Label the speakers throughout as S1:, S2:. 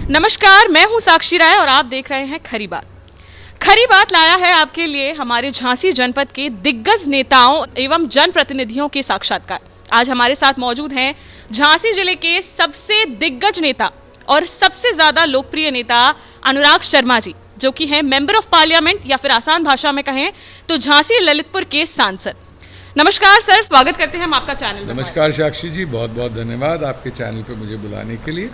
S1: नमस्कार, मैं हूं साक्षी राय और आप देख रहे हैं खरी बात। खरी बात लाया है आपके लिए हमारे झांसी जनपद के दिग्गज नेताओं एवं जनप्रतिनिधियों के साक्षात्कार। आज हमारे साथ मौजूद हैं झांसी जिले के सबसे दिग्गज नेता और सबसे ज़्यादा लोकप्रिय नेता अनुराग शर्मा जी, जो कि हैं मेंबर ऑफ पार्लियामेंट या फिर आसान भाषा में कहें तो झांसी ललितपुर के सांसद। नमस्कार सर, स्वागत करते हैं हम आपका चैनल में।
S2: नमस्कार साक्षी जी, बहुत बहुत धन्यवाद आपके चैनल पे मुझे बुलाने के लिए।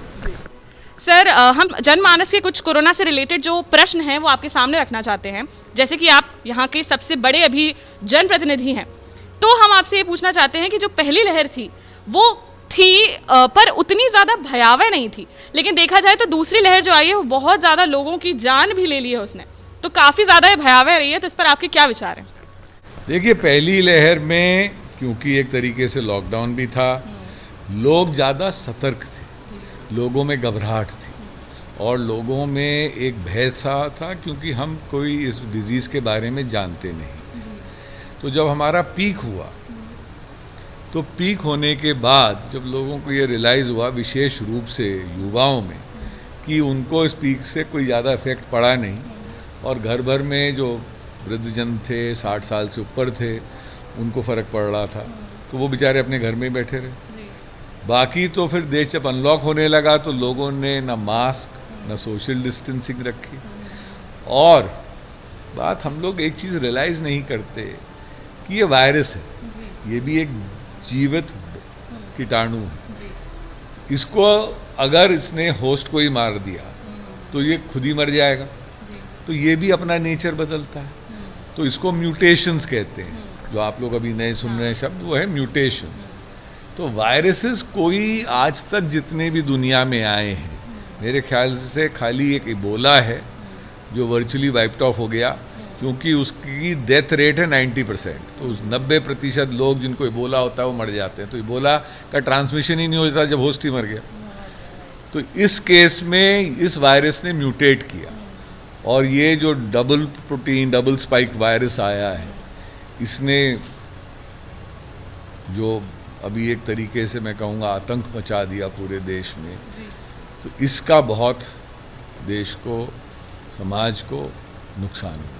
S1: सर, हम जनमानस के कुछ कोरोना से रिलेटेड जो प्रश्न हैं वो आपके सामने रखना चाहते हैं। जैसे कि आप यहाँ के सबसे बड़े अभी जनप्रतिनिधि हैं, तो हम आपसे ये पूछना चाहते हैं कि जो पहली लहर थी वो थी पर उतनी ज़्यादा भयावह नहीं थी, लेकिन देखा जाए तो दूसरी लहर जो आई है वो बहुत ज़्यादा लोगों की जान भी ले ली है उसने, तो काफ़ी ज़्यादा भयावह रही है। तो इस पर आपके क्या विचार हैं?
S2: देखिए, पहली लहर में क्योंकि एक तरीके से लॉकडाउन भी था, लोग ज़्यादा सतर्क थे, लोगों में घबराहट थी और लोगों में एक भय सा था क्योंकि हम कोई इस डिज़ीज़ के बारे में जानते नहीं थे। तो जब हमारा पीक हुआ तो पीक होने के बाद जब लोगों को ये रियलाइज़ हुआ, विशेष रूप से युवाओं में, कि उनको इस पीक से कोई ज़्यादा इफेक्ट पड़ा नहीं और घर भर में जो वृद्धजन थे, 60 साल से ऊपर थे, उनको फ़र्क पड़ रहा था, तो वो बेचारे अपने घर में ही बैठे रहे। बाकी तो फिर देश जब अनलॉक होने लगा तो लोगों ने ना मास्क ना सोशल डिस्टेंसिंग रखी। और बात हम लोग एक चीज़ रियलाइज़ नहीं करते कि ये वायरस है, ये भी एक जीवित कीटाणु है। इसको अगर इसने होस्ट को ही मार दिया तो ये खुद ही मर जाएगा, तो ये भी अपना नेचर बदलता है। तो इसको म्यूटेशंस कहते हैं, जो आप लोग अभी नए सुन रहे हैं शब्द, वो है म्यूटेशंस। तो वायरसेस कोई आज तक जितने भी दुनिया में आए हैं, मेरे ख्याल से खाली एक इबोला है जो वर्चुअली वाइप्ड ऑफ हो गया, क्योंकि उसकी डेथ रेट है 90%। तो 90% लोग जिनको इबोला होता है वो मर जाते हैं। तो इबोला का ट्रांसमिशन ही नहीं होता जब होस्ट ही मर गया। तो इस केस में इस वायरस ने म्यूटेट किया और ये जो double protein double spike virus आया है, इसने जो अभी एक तरीके से मैं कहूँगा आतंक मचा दिया पूरे देश में, तो इसका बहुत देश को, समाज को नुकसान हुआ।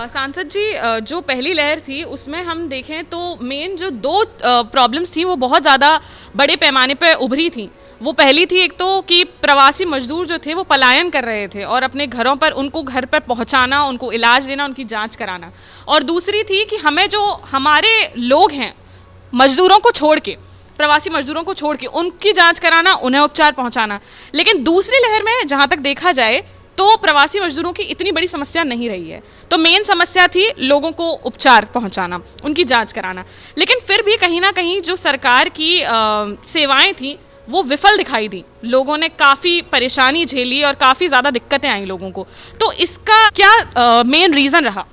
S1: सांसद जी, जो पहली लहर थी उसमें हम देखें तो मेन जो दो प्रॉब्लम्स थी वो बहुत ज़्यादा बड़े पैमाने पर उभरी थी। वो पहली थी एक तो कि प्रवासी मजदूर जो थे वो पलायन कर रहे थे और अपने घरों पर उनको घर पर पहुंचाना, उनको इलाज देना, उनकी जांच कराना। और दूसरी थी कि हमें जो हमारे लोग हैं मजदूरों को छोड़ के, प्रवासी मजदूरों को छोड़ के उनकी जांच कराना, उन्हें उपचार पहुंचाना। लेकिन दूसरी लहर में जहाँ तक देखा जाए तो प्रवासी मजदूरों की इतनी बड़ी समस्या नहीं रही है। तो मेन समस्या थी लोगों को उपचार पहुंचाना, उनकी जांच कराना। लेकिन फिर भी कहीं ना कहीं जो सरकार की सेवाएं थी वो विफल दिखाई दी। लोगों ने काफ़ी परेशानी झेली और काफ़ी ज़्यादा दिक्कतें आई लोगों को। तो इसका क्या मेन रीज़न रहा?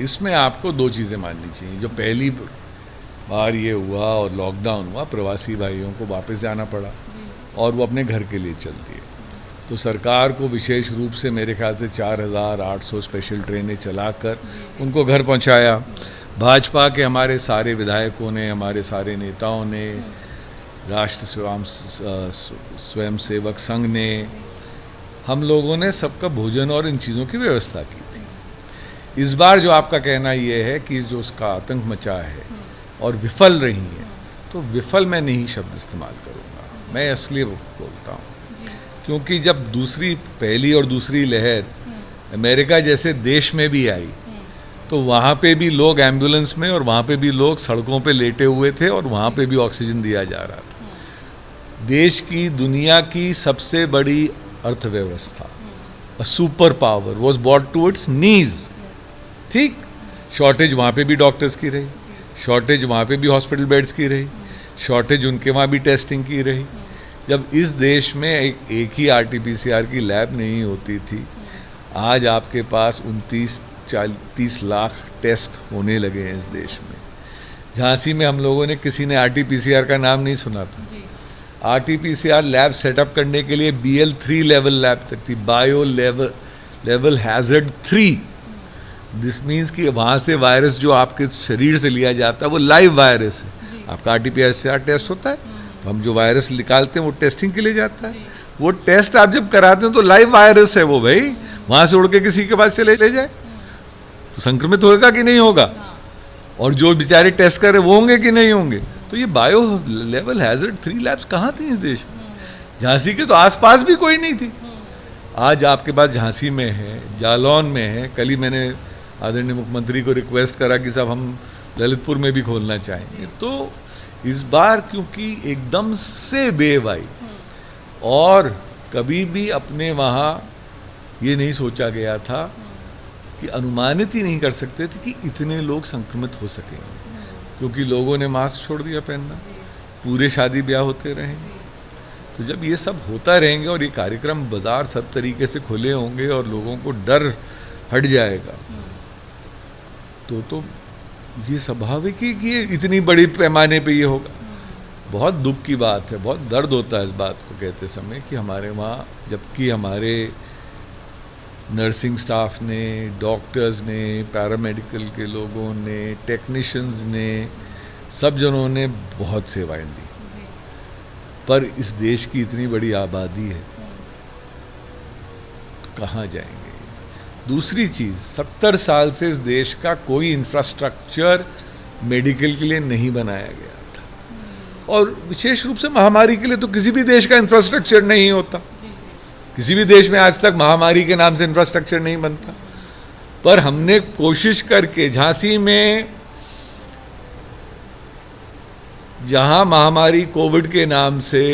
S2: इसमें आपको दो चीज़ें माननी चाहिए। जो पहली बार ये हुआ और लॉकडाउन हुआ, प्रवासी भाइयों को वापस जाना पड़ा और वो अपने घर के लिए चल दिए। तो सरकार को विशेष रूप से मेरे ख्याल से 4800 स्पेशल ट्रेनें चलाकर उनको घर पहुंचाया। भाजपा के हमारे सारे विधायकों ने, हमारे सारे नेताओं ने, राष्ट्र स्वयं सेवक संघ ने, हम लोगों ने सबका भोजन और इन चीज़ों की व्यवस्था की थी। इस बार जो आपका कहना ये है कि जो उसका आतंक मचा है और विफल रही है, तो विफल मैं नहीं शब्द इस्तेमाल करूँगा, मैं इसलिए बोलता हूँ क्योंकि जब पहली और दूसरी लहर अमेरिका जैसे देश में भी आई तो वहाँ पे भी लोग एम्बुलेंस में और वहाँ पे भी लोग सड़कों पे लेटे हुए थे और वहाँ पे भी ऑक्सीजन दिया जा रहा था। देश की, दुनिया की सबसे बड़ी अर्थव्यवस्था, a super power was bought to its knees. ठीक, शॉर्टेज वहाँ पे भी डॉक्टर्स की रही, शॉर्टेज वहाँ पे भी हॉस्पिटल बेड्स की रही, शॉर्टेज उनके वहाँ भी टेस्टिंग की रही। जब इस देश में एक ही RT-PCR की लैब नहीं होती थी, आज आपके पास 29-30 लाख टेस्ट होने लगे हैं इस देश में। झांसी में हम लोगों ने, किसी ने RT-PCR का नाम नहीं सुना था। RT-PCR लैब सेटअप करने के लिए BL3 लेवल लैब तक थी, bio level hazard 3। This means कि वहाँ से वायरस जो आपके शरीर से लिया जाता है वो लाइव वायरस है। आपका RT-PCR टेस्ट होता है हम जो वायरस निकालते हैं वो टेस्टिंग के लिए जाता है। वो टेस्ट आप जब कराते हैं तो लाइव वायरस है वो भाई, वहाँ से उड़ के किसी के पास चले जाए तो संक्रमित होगा कि नहीं होगा, और जो बेचारे टेस्ट कर रहे वो होंगे कि नहीं होंगे। तो ये बायो लेवल हैजर्ड 3 लैब्स कहाँ थी इस देश में? झांसी के तो आसपास भी कोई नहीं थी। आज आपके पास झांसी में है, जालौन में है। कल ही मैंने आदरणीय मुख्यमंत्री को रिक्वेस्ट करा कि साहब हम ललितपुर में भी खोलना चाहेंगे। तो इस बार क्योंकि एकदम से वेव आई और कभी भी अपने वहाँ ये नहीं सोचा गया था कि अनुमानित ही नहीं कर सकते थे कि इतने लोग संक्रमित हो सकेंगे, क्योंकि लोगों ने मास्क छोड़ दिया पहनना, पूरे शादी ब्याह होते रहेंगे। तो जब ये सब होता रहेंगे और ये कार्यक्रम बाजार सब तरीके से खुले होंगे और लोगों को डर हट जाएगा, तो ये स्वाभाविक है कि ये इतनी बड़ी पैमाने पे ये होगा। बहुत दुख की बात है, बहुत दर्द होता है इस बात को कहते समय कि हमारे वहाँ, जबकि हमारे नर्सिंग स्टाफ ने, डॉक्टर्स ने, पैरामेडिकल के लोगों ने, टेक्नीशियंस ने, सब जनों ने बहुत सेवाएं दी, पर इस देश की इतनी बड़ी आबादी है तो कहाँ जाएंगे। दूसरी चीज़, 70 साल से इस देश का कोई इंफ्रास्ट्रक्चर मेडिकल के लिए नहीं बनाया गया था, और विशेष रूप से महामारी के लिए तो किसी भी देश का इंफ्रास्ट्रक्चर नहीं होता। किसी भी देश में आज तक महामारी के नाम से इंफ्रास्ट्रक्चर नहीं बनता। पर हमने कोशिश करके झांसी में, जहां महामारी कोविड के नाम से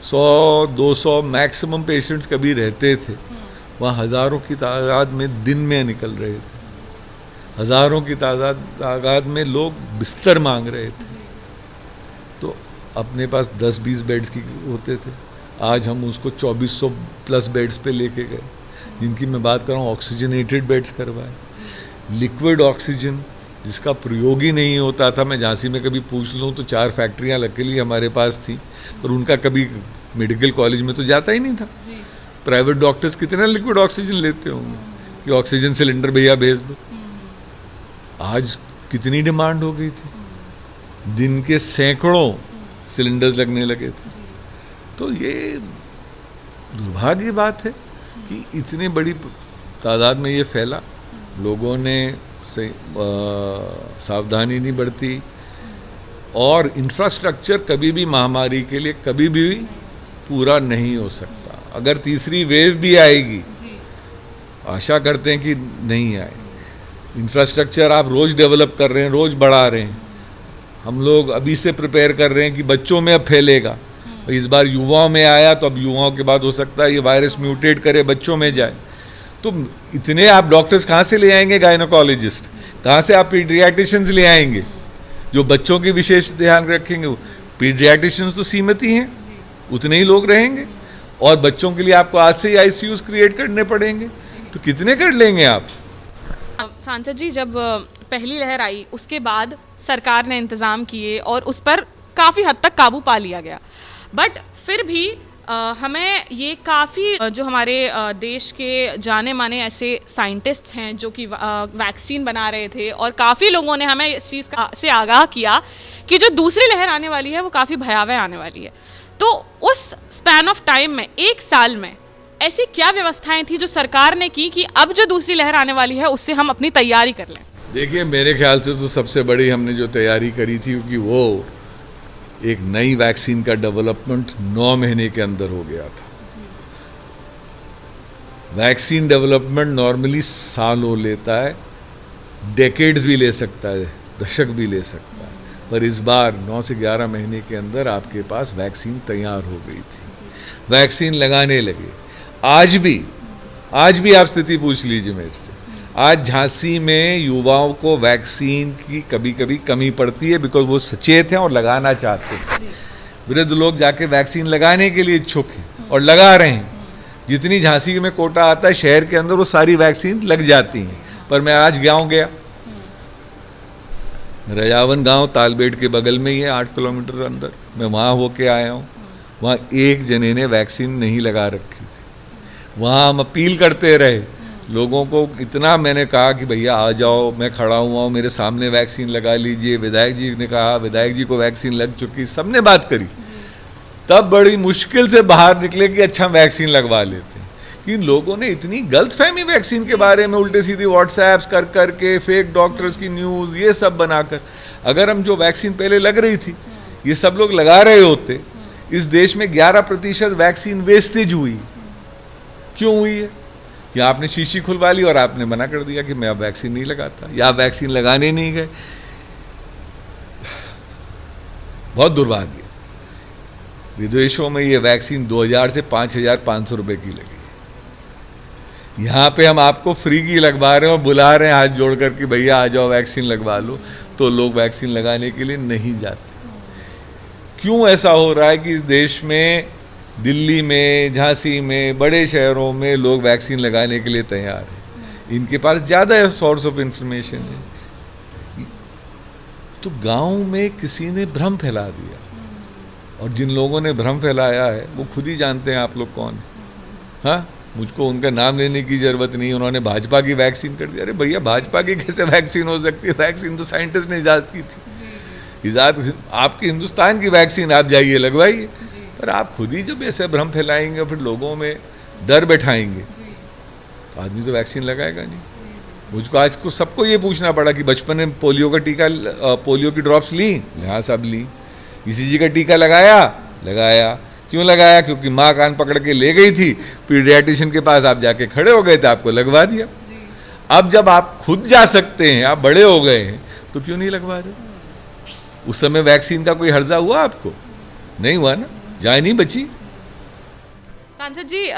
S2: 100-200 मैक्सिमम पेशेंट्स कभी रहते थे, वहाँ हज़ारों की तादाद में दिन में निकल रहे थे, हज़ारों की तादाद में लोग बिस्तर मांग रहे थे। तो अपने पास 10-20 बेड्स की होते थे, आज हम उसको 2400 प्लस बेड्स पे लेके गए, जिनकी मैं बात कर रहा हूँ ऑक्सीजनेटेड बेड्स करवाए। लिक्विड ऑक्सीजन जिसका प्रयोग ही नहीं होता था, मैं झांसी में कभी पूछ लूँ तो 4 फैक्ट्रियाँ लकीली हमारे पास थी, पर उनका कभी मेडिकल कॉलेज में तो जाता ही नहीं था। प्राइवेट डॉक्टर्स कितना लिक्विड ऑक्सीजन लेते होंगे कि ऑक्सीजन सिलेंडर भैया भेज दो। आज कितनी डिमांड हो गई थी, दिन के सैकड़ों सिलेंडर्स लगने लगे थे। तो ये दुर्भाग्य बात है कि इतनी बड़ी तादाद में ये फैला, लोगों ने सावधानी नहीं बरती, और इंफ्रास्ट्रक्चर कभी भी महामारी के लिए कभी भी पूरा नहीं हो सकता। अगर तीसरी वेव भी आएगी, आशा करते हैं कि नहीं आए, इंफ्रास्ट्रक्चर आप रोज़ डेवलप कर रहे हैं, रोज़ बढ़ा रहे हैं। हम लोग अभी से प्रिपेयर कर रहे हैं कि बच्चों में अब फैलेगा, इस बार युवाओं में आया तो अब युवाओं के बाद हो सकता है ये वायरस म्यूटेट करे बच्चों में जाए। तो इतने आप डॉक्टर्स कहाँ से ले आएंगे, गायनोकोलॉजिस्ट कहाँ से आप पीडियाट्रिशियंस ले आएंगे जो बच्चों की विशेष ध्यान रखेंगे? पीडियाट्रिशियंस तो सीमित ही हैं, उतने ही लोग रहेंगे, और बच्चों के लिए आपको आज से ही आईसीयूज क्रिएट करने पड़ेंगे, तो कितने कर लेंगे आप?
S1: सांसद जी, जब पहली लहर आई उसके बाद सरकार ने इंतज़ाम किए और उस पर काफ़ी हद तक काबू पा लिया गया, बट फिर भी हमें ये काफ़ी जो हमारे देश के जाने माने ऐसे साइंटिस्ट हैं जो कि वैक्सीन बना रहे थे, और काफ़ी लोगों ने हमें इस चीज़ से आगाह किया कि जो दूसरी लहर आने वाली है वो काफ़ी भयावह आने वाली है। तो उस स्पैन ऑफ टाइम में, 1 साल में, ऐसी क्या व्यवस्थाएं थी जो सरकार ने की कि अब जो दूसरी लहर आने वाली है उससे हम अपनी तैयारी कर लें?
S2: देखिए, मेरे ख्याल से तो सबसे बड़ी हमने जो तैयारी करी थी क्योंकि वो एक नई वैक्सीन का डेवलपमेंट 9 महीने के अंदर हो गया था। वैक्सीन डेवलपमेंट नॉर्मली सालों लेता है, डेकेड्स भी ले सकता है, दशक भी ले सकता है, पर इस बार 9 से 11 महीने के अंदर आपके पास वैक्सीन तैयार हो गई थी, वैक्सीन लगाने लगे। आज भी आप स्थिति पूछ लीजिए मेरे से, आज झांसी में युवाओं को वैक्सीन की कभी कभी कमी पड़ती है, बिकॉज वो सचेत हैं और लगाना चाहते हैं। वृद्ध लोग जाके वैक्सीन लगाने के लिए इच्छुक हैं और लगा रहे हैं। जितनी झांसी में कोटा आता है शहर के अंदर, वो सारी वैक्सीन लग जाती हैं। पर मैं आज गाँव गया, रजावन गांव तालबेट के बगल में ही है, 8 किलोमीटर अंदर, मैं वहाँ होके आया हूँ। वहाँ एक जने ने वैक्सीन नहीं लगा रखी थी। वहाँ हम अपील करते रहे लोगों को, इतना मैंने कहा कि भैया आ जाओ, मैं खड़ा हुआ हूँ, मेरे सामने वैक्सीन लगा लीजिए। विधायक जी ने कहा, विधायक जी को वैक्सीन लग चुकी, सबने बात करी, तब बड़ी मुश्किल से बाहर निकले कि अच्छा वैक्सीन लगवा लेते हैं। कि लोगों ने इतनी गलतफहमी वैक्सीन के बारे में, उल्टे सीधे व्हाट्सएप्स कर करके, फेक डॉक्टर्स की न्यूज़ ये सब बनाकर, अगर हम जो वैक्सीन पहले लग रही थी ये सब लोग लगा रहे होते, इस देश में 11% वैक्सीन वेस्टेज हुई। क्यों हुई है? कि आपने शीशी खुलवा ली और आपने मना कर दिया कि मैं अब वैक्सीन नहीं लगाता, या आप वैक्सीन लगाने नहीं गए। बहुत दुर्भाग्य। विदेशों में ये वैक्सीन 2000 से 5500 रुपए की लगी। यहाँ पे हम आपको फ्री की लगवा रहे हैं और बुला रहे हैं हाथ जोड़ कर कि भैया आ जाओ वैक्सीन लगवा लो, तो लोग वैक्सीन लगाने के लिए नहीं जाते। क्यों ऐसा हो रहा है कि इस देश में, दिल्ली में, झांसी में, बड़े शहरों में लोग वैक्सीन लगाने के लिए तैयार हैं? इनके पास ज़्यादा सोर्स ऑफ इंफॉर्मेशन है। तो गांव में किसी ने भ्रम फैला दिया, और जिन लोगों ने भ्रम फैलाया है वो खुद ही जानते हैं आप लोग कौन है। हाँ, मुझको उनका नाम लेने की जरूरत नहीं। उन्होंने भाजपा की वैक्सीन कर दी। अरे भैया, भाजपा की कैसे वैक्सीन हो सकती है? वैक्सीन तो साइंटिस्ट ने ईजाद की थी। ईजाद आपकी हिंदुस्तान की वैक्सीन, आप जाइए लगवाइए। पर आप खुद ही जब ऐसे भ्रम फैलाएंगे, फिर लोगों में डर बैठाएंगे, तो आदमी तो वैक्सीन लगाएगा नहीं। मुझको आज को सबको ये पूछना पड़ा कि बचपन में पोलियो का टीका, पोलियो की ड्रॉप्स ली? हाँ, सब ली। ECG का टीका लगाया? लगाया। क्यों लगाया? क्योंकि माँ कान पकड़ के ले गई थी, पीडियाट्रिशियन के पास आप जाके खड़े हो गए थे, आपको लगवा दिया। अब जब आप खुद जा सकते हैं, आप बड़े हो गए हैं, तो क्यों नहीं लगवा रहे? उस समय वैक्सीन का कोई हर्जा हुआ आपको? नहीं हुआ ना, जान नहीं बची।
S1: सांसद जी,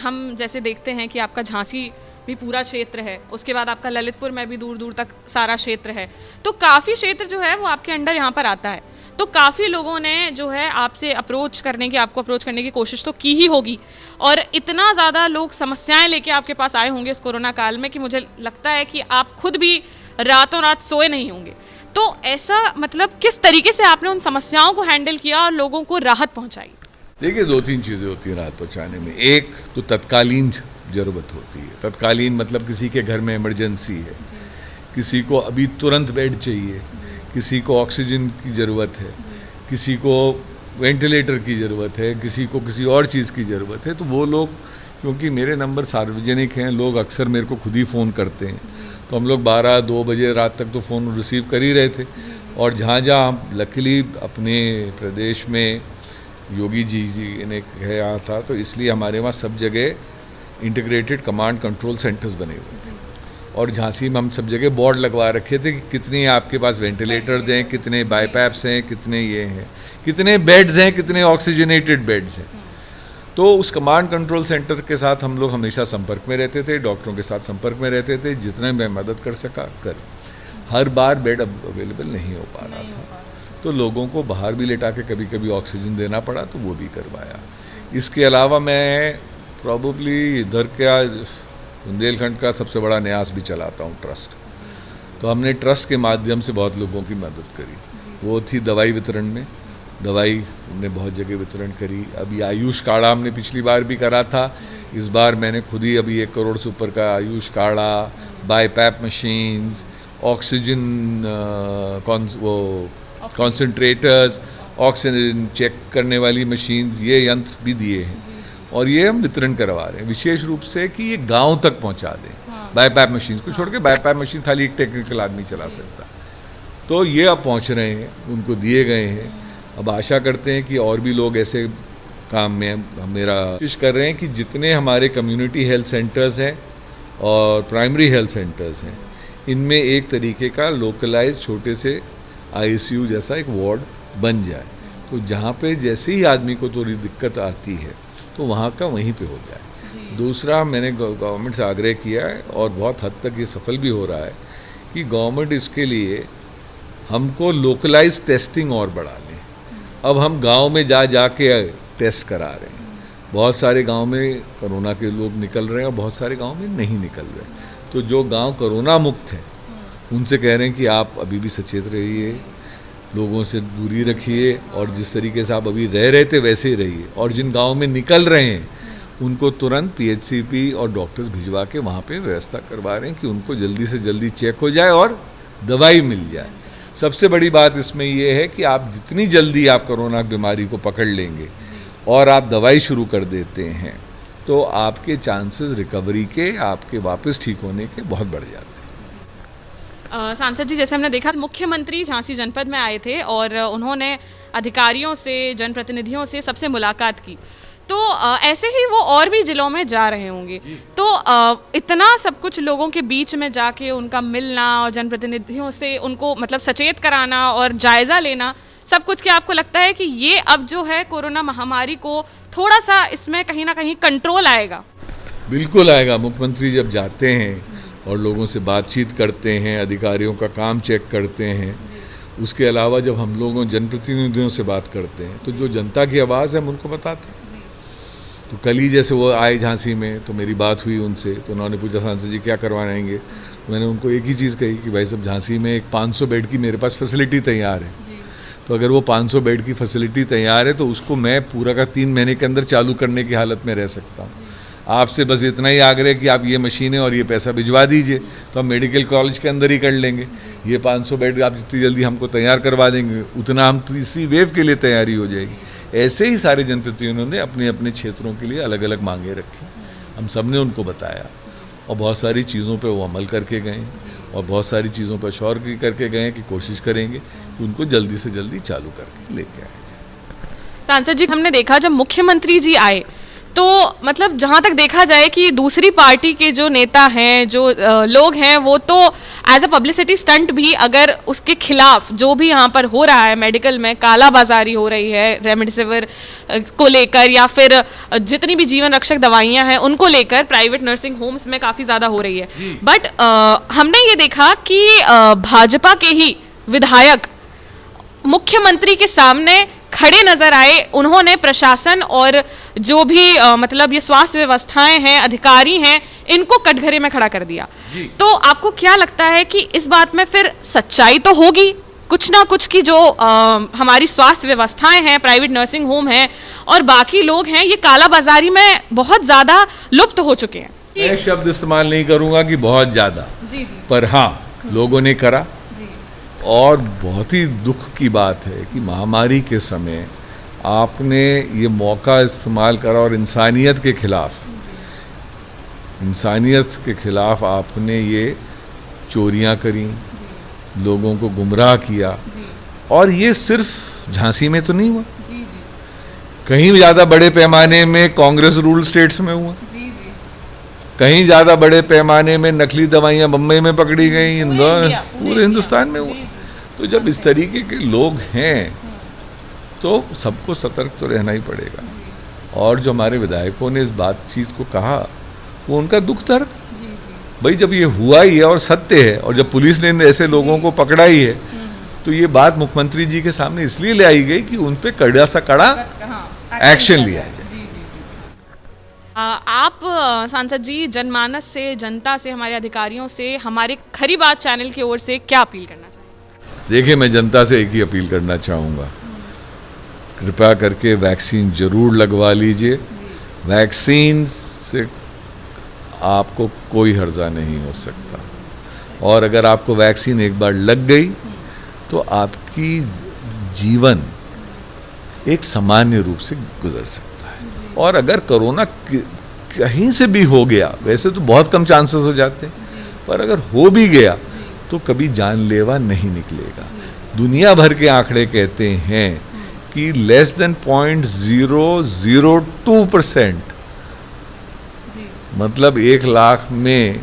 S1: हम जैसे देखते हैं कि आपका झांसी भी पूरा क्षेत्र है, उसके बाद आपका ललितपुर में भी दूर दूर तक सारा क्षेत्र है, तो काफ़ी क्षेत्र जो है वो आपके अंडर यहाँ पर आता है। तो काफ़ी लोगों ने जो है आपसे आपको अप्रोच करने की कोशिश तो की ही होगी, और इतना ज़्यादा लोग समस्याएं लेके आपके पास आए होंगे इस कोरोना काल में कि मुझे लगता है कि आप खुद भी रातों रात सोए नहीं होंगे। तो ऐसा मतलब किस तरीके से आपने उन समस्याओं को हैंडल किया और लोगों को राहत पहुंचाई?
S2: देखिए, 2-3 चीज़ें होती हैं राहत पहुंचाने में। एक तो तत्कालीन ज़रूरत होती है। तत्कालीन मतलब किसी के घर में इमरजेंसी है, किसी को अभी तुरंत बेड चाहिए, किसी को ऑक्सीजन की ज़रूरत है, किसी को वेंटिलेटर की ज़रूरत है, किसी को किसी और चीज़ की ज़रूरत है। तो वो लोग, क्योंकि मेरे नंबर सार्वजनिक हैं, लोग अक्सर मेरे को खुद ही फ़ोन करते हैं, तो हम लोग 12-2 बजे रात तक तो फ़ोन रिसीव कर ही रहे थे। और जहाँ जहाँ लकीली अपने प्रदेश में योगी जी ने कहा था, तो इसलिए हमारे वहाँ सब जगह इंटीग्रेटेड कमांड कंट्रोल सेंटर्स बने हुए थे। और झांसी में हम सब जगह बोर्ड लगवा रखे थे कि कितने आपके पास वेंटिलेटर्स हैं, कितने बाईपैप्स हैं, कितने ये हैं, कितने बेड्स हैं, कितने ऑक्सीजनेटेड बेड्स हैं। तो उस कमांड कंट्रोल सेंटर के साथ हम लोग हमेशा संपर्क में रहते थे, डॉक्टरों के साथ संपर्क में रहते थे, जितने मैं मदद कर सका कर। हर बार बेड अवेलेबल नहीं हो पा रहा था, तो लोगों को बाहर भी लेटा के कभी कभी ऑक्सीजन देना पड़ा, तो वो भी करवाया। इसके अलावा मैं प्रॉबली इधर का बुंदेलखंड का सबसे बड़ा न्यास भी चलाता हूँ, ट्रस्ट। तो हमने ट्रस्ट के माध्यम से बहुत लोगों की मदद करी। वो थी दवाई वितरण में, दवाई हमने बहुत जगह वितरण करी। अभी आयुष काढ़ा हमने पिछली बार भी करा था, इस बार मैंने खुद ही अभी 1 करोड़ से ऊपर का आयुष काढ़ा, BiPAP machines, oxygen concentrators, oxygen check करने वाली मशीन्स, ये यंत्र भी दिए हैं। और ये हम वितरण करवा रहे हैं विशेष रूप से कि ये गांव तक पहुंचा दें। बाईपैप मशीन्स को छोड़ के, बाईपैप मशीन खाली एक टेक्निकल आदमी चला सकता, तो ये अब पहुंच रहे हैं, उनको दिए गए हैं। अब आशा करते हैं कि और भी लोग ऐसे काम में मेरा कोशिश कर रहे हैं कि जितने हमारे कम्युनिटी हेल्थ सेंटर्स हैं और प्राइमरी हेल्थ सेंटर्स हैं, इनमें एक तरीके का लोकलाइज छोटे से ICU जैसा एक वार्ड बन जाए। तो जहाँ पे जैसे ही आदमी को थोड़ी दिक्कत आती है तो वहाँ का वहीं पे हो जाए। दूसरा, मैंने गवर्नमेंट से आग्रह किया है और बहुत हद तक ये सफल भी हो रहा है कि गवर्नमेंट इसके लिए हमको लोकलाइज टेस्टिंग और बढ़ा लें। अब हम गांव में जा के टेस्ट करा रहे हैं। बहुत सारे गांव में कोरोना के लोग निकल रहे हैं और बहुत सारे गांव में नहीं निकल रहे। तो जो गांव कोरोना मुक्त हैं उनसे कह रहे हैं कि आप अभी भी सचेत रहिए, लोगों से दूरी रखिए, और जिस तरीके से आप अभी रह रहे थे वैसे ही रहिए। और जिन गांव में निकल रहे हैं उनको तुरंत PHCP और डॉक्टर्स भिजवा के वहाँ पे व्यवस्था करवा रहे हैं कि उनको जल्दी से जल्दी चेक हो जाए और दवाई मिल जाए। सबसे बड़ी बात इसमें ये है कि आप जितनी जल्दी आप कोरोना बीमारी को पकड़ लेंगे और आप दवाई शुरू कर देते हैं तो आपके चांसेस रिकवरी के, आपके वापस ठीक होने के बहुत बढ़ जाते हैं।
S1: सांसद जी, जैसे हमने देखा मुख्यमंत्री झांसी जनपद में आए थे और उन्होंने अधिकारियों से, जनप्रतिनिधियों से सबसे मुलाकात की, तो ऐसे ही वो और भी जिलों में जा रहे होंगे, तो इतना सब कुछ लोगों के बीच में जाके उनका मिलना और जनप्रतिनिधियों से उनको मतलब सचेत कराना और जायज़ा लेना सब कुछ, क्या आपको लगता है कि ये अब जो है कोरोना महामारी को थोड़ा सा इसमें कहीं ना कहीं कंट्रोल आएगा?
S2: बिल्कुल आएगा। मुख्यमंत्री जब जाते हैं और लोगों से बातचीत करते हैं, अधिकारियों का काम चेक करते हैं, उसके अलावा जब हम लोगों जनप्रतिनिधियों से बात करते हैं तो जो जनता की आवाज़ है हम उनको बताते हैं। तो कल ही जैसे वो आए झांसी में तो मेरी बात हुई उनसे, तो उन्होंने पूछा सांसद जी क्या करवाएंगे, तो मैंने उनको एक ही चीज़ कही कि भाई साहब झांसी में एक 500 बेड की मेरे पास फैसिलिटी तैयार है, तो अगर वो 500 बेड की फैसिलिटी तैयार है तो उसको मैं पूरा का 3 महीने के अंदर चालू करने की हालत में रह सकता हूँ। आपसे बस इतना ही आग्रह कि आप ये मशीनें और ये पैसा भिजवा दीजिए तो हम मेडिकल कॉलेज के अंदर ही कर लेंगे। ये 500 बेड आप जितनी जल्दी हमको तैयार करवा देंगे उतना हम तीसरी वेव के लिए तैयारी हो जाएगी। ऐसे ही सारे जनप्रतिनिधियों ने अपने अपने क्षेत्रों के लिए अलग अलग मांगे रखी, हम सब ने उनको बताया और बहुत सारी चीज़ों पे वो अमल करके गए और बहुत सारी चीज़ों पर शौर करके गए कि कोशिश करेंगे कि उनको जल्दी से जल्दी चालू करके लेके आया जाए।
S1: सांसद जी, हमने देखा जब मुख्यमंत्री जी आए तो मतलब जहाँ तक देखा जाए कि दूसरी पार्टी के जो नेता हैं, जो लोग हैं, वो तो एज अ पब्लिसिटी स्टंट भी अगर उसके खिलाफ जो भी यहाँ पर हो रहा है, मेडिकल में कालाबाजारी हो रही है रेमडेसिविर को लेकर या फिर जितनी भी जीवन रक्षक दवाइयाँ हैं उनको लेकर प्राइवेट नर्सिंग होम्स में काफ़ी ज़्यादा हो रही है, बट हमने ये देखा कि भाजपा के ही विधायक मुख्यमंत्री के सामने खड़े नजर आए। उन्होंने प्रशासन और जो भी मतलब ये स्वास्थ्य व्यवस्थाएं हैं, अधिकारी हैं, इनको कटघरे में खड़ा कर दिया। तो आपको क्या लगता है कि इस बात में फिर सच्चाई तो होगी कुछ ना कुछ की जो हमारी स्वास्थ्य व्यवस्थाएं हैं, प्राइवेट नर्सिंग होम हैं और बाकी लोग हैं, ये कालाबाजारी में बहुत ज़्यादा लुप्त हो चुके हैं?
S2: मैं शब्द इस्तेमाल नहीं करूँगा कि बहुत ज़्यादा, पर हाँ लोगों ने करा और बहुत ही दुख की बात है कि महामारी के समय आपने ये मौका इस्तेमाल करा और इंसानियत के खिलाफ आपने ये चोरियां करी, लोगों को गुमराह किया। और ये सिर्फ झांसी में तो नहीं हुआ, कहीं ज़्यादा बड़े पैमाने में कांग्रेस रूल स्टेट्स में हुआ, कहीं ज़्यादा बड़े पैमाने में नकली दवाइयाँ बम्बई में पकड़ी गई, पूरे हिंदुस्तान में हुआ। तो जब इस तरीके के लोग हैं तो सबको सतर्क तो रहना ही पड़ेगा। और जो हमारे विधायकों ने इस बातचीत को कहा वो उनका दुख दर्द, भाई जब ये हुआ ही है और सत्य है और जब पुलिस ने ऐसे लोगों को पकड़ा ही है तो ये बात मुख्यमंत्री जी के सामने इसलिए ले आई गई कि उन पे कड़ा सा कड़ा एक्शन लिया जाए।
S1: आप सांसद जी जनमानस से, जनता से, हमारे अधिकारियों से, हमारे खरी बात चैनल की ओर से क्या अपील करना चाहेंगे?
S2: देखिए, मैं जनता से एक ही अपील करना चाहूँगा, कृपया करके वैक्सीन ज़रूर लगवा लीजिए। वैक्सीन से आपको कोई हर्जा नहीं हो सकता और अगर आपको वैक्सीन एक बार लग गई तो आपकी जीवन एक सामान्य रूप से गुजर सकता है। और अगर कोरोना कहीं से भी हो गया, वैसे तो बहुत कम चांसेस हो जाते हैं, पर अगर हो भी गया तो कभी जानलेवा नहीं निकलेगा। दुनिया भर के आंकड़े कहते हैं कि लेस देन 0.002%, मतलब 1 लाख में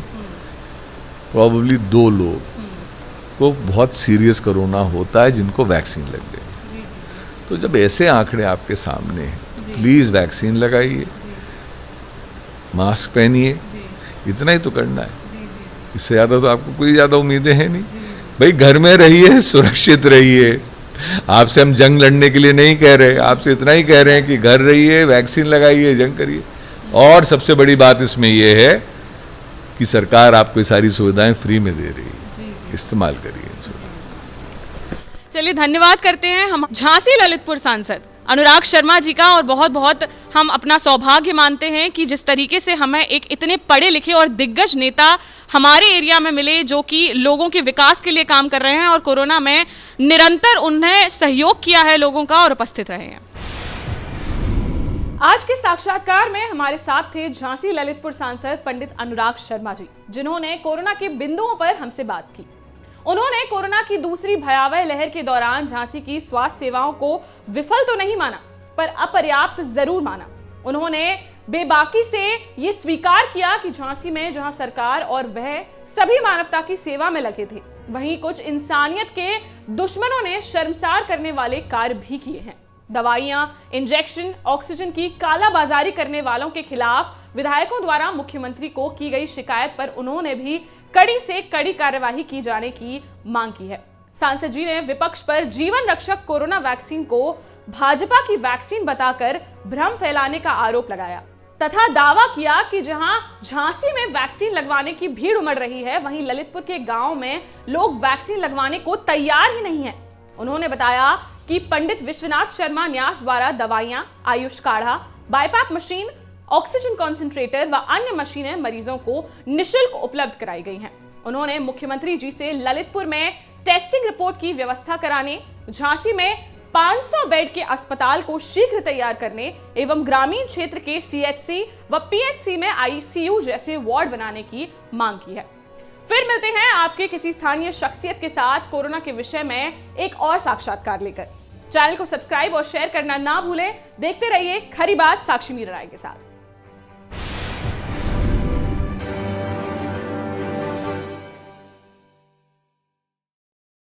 S2: प्रॉबली 2 लोग को बहुत सीरियस कोरोना होता है जिनको वैक्सीन लग गई। तो जब ऐसे आंकड़े आपके सामने हैं, प्लीज़ वैक्सीन लगाइए, मास्क पहनिए, इतना ही तो करना है। इससे ज़्यादा तो आपको कोई ज़्यादा उम्मीदें हैं नहीं। भाई घर में रहिए, सुरक्षित रहिए। आपसे हम जंग लड़ने के लिए नहीं कह रहे, आपसे इतना ही कह रहे हैं कि घर रहिए, वैक्सीन लगाइए, जंग करिए। और सबसे बड़ी बात इसमें यह है कि सरकार आपको ये सारी सुविधाएं फ्री में दे रही है, इस्तेमाल करिए।
S1: चलिए धन्यवाद करते हैं हम झांसी ललितपुर सांसद अनुराग शर्मा जी का, और बहुत बहुत हम अपना सौभाग्य मानते हैं कि जिस तरीके से हमें एक इतने पढ़े लिखे और दिग्गज नेता हमारे एरिया में मिले जो कि लोगों के विकास के लिए काम कर रहे हैं और कोरोना में निरंतर उन्हें सहयोग किया है लोगों का और उपस्थित रहे हैं। आज के साक्षात्कार में हमारे साथ थे झांसी ललितपुर सांसद पंडित अनुराग शर्मा जी, जिन्होंने कोरोना के बिंदुओं पर हमसे बात की। उन्होंने कोरोना की दूसरी भयावह लहर के दौरान झांसी की स्वास्थ्य सेवाओं को विफल तो नहीं माना, पर अपर्याप्त जरूर माना। उन्होंने बेबाकी से ये स्वीकार किया कि झांसी में जहां सरकार और वह सभी मानवता की सेवा में लगे थे, वहीं कुछ इंसानियत के दुश्मनों ने शर्मसार करने वाले कार्य भी किए हैं। दवाइयां, इंजेक्शन, ऑक्सीजन की कालाबाजारी करने वालों के खिलाफ विधायकों द्वारा मुख्यमंत्री को की गई शिकायत पर उन्होंने भी कड़ी से कड़ी कार्यवाही की जाने की मांग की है। सांसद जी ने विपक्ष पर जीवन रक्षक कोरोना वैक्सीन को भाजपा की वैक्सीन बताकर भ्रम फैलाने का आरोप लगाया तथा दावा किया कि जहां झांसी में वैक्सीन लगवाने की भीड़ उमड़ रही है, वहीं ललितपुर के गांव में लोग वैक्सीन लगवाने को तैयार ही नहीं है। उन्होंने बताया कि पंडित विश्वनाथ शर्मा न्यास द्वारा दवाइयां, आयुष काढ़ा, बाईपैप मशीन, ऑक्सीजन कॉन्सेंट्रेटर व अन्य मशीनें मरीजों को निशुल्क उपलब्ध कराई गई हैं। उन्होंने मुख्यमंत्री जी से ललितपुर में टेस्टिंग रिपोर्ट की व्यवस्था कराने, झांसी में 500 बेड के अस्पताल को शीघ्र तैयार करने एवं ग्रामीण क्षेत्र के सीएचसी व पीएचसी में आईसीयू जैसे वार्ड बनाने की मांग की है। फिर मिलते हैं आपके किसी स्थानीय शख्सियत के साथ कोरोना के विषय में एक और साक्षात्कार लेकर। चैनल को सब्सक्राइब और शेयर करना ना भूलें। देखते रहिए खरी बात साक्षी मीरा राय के साथ।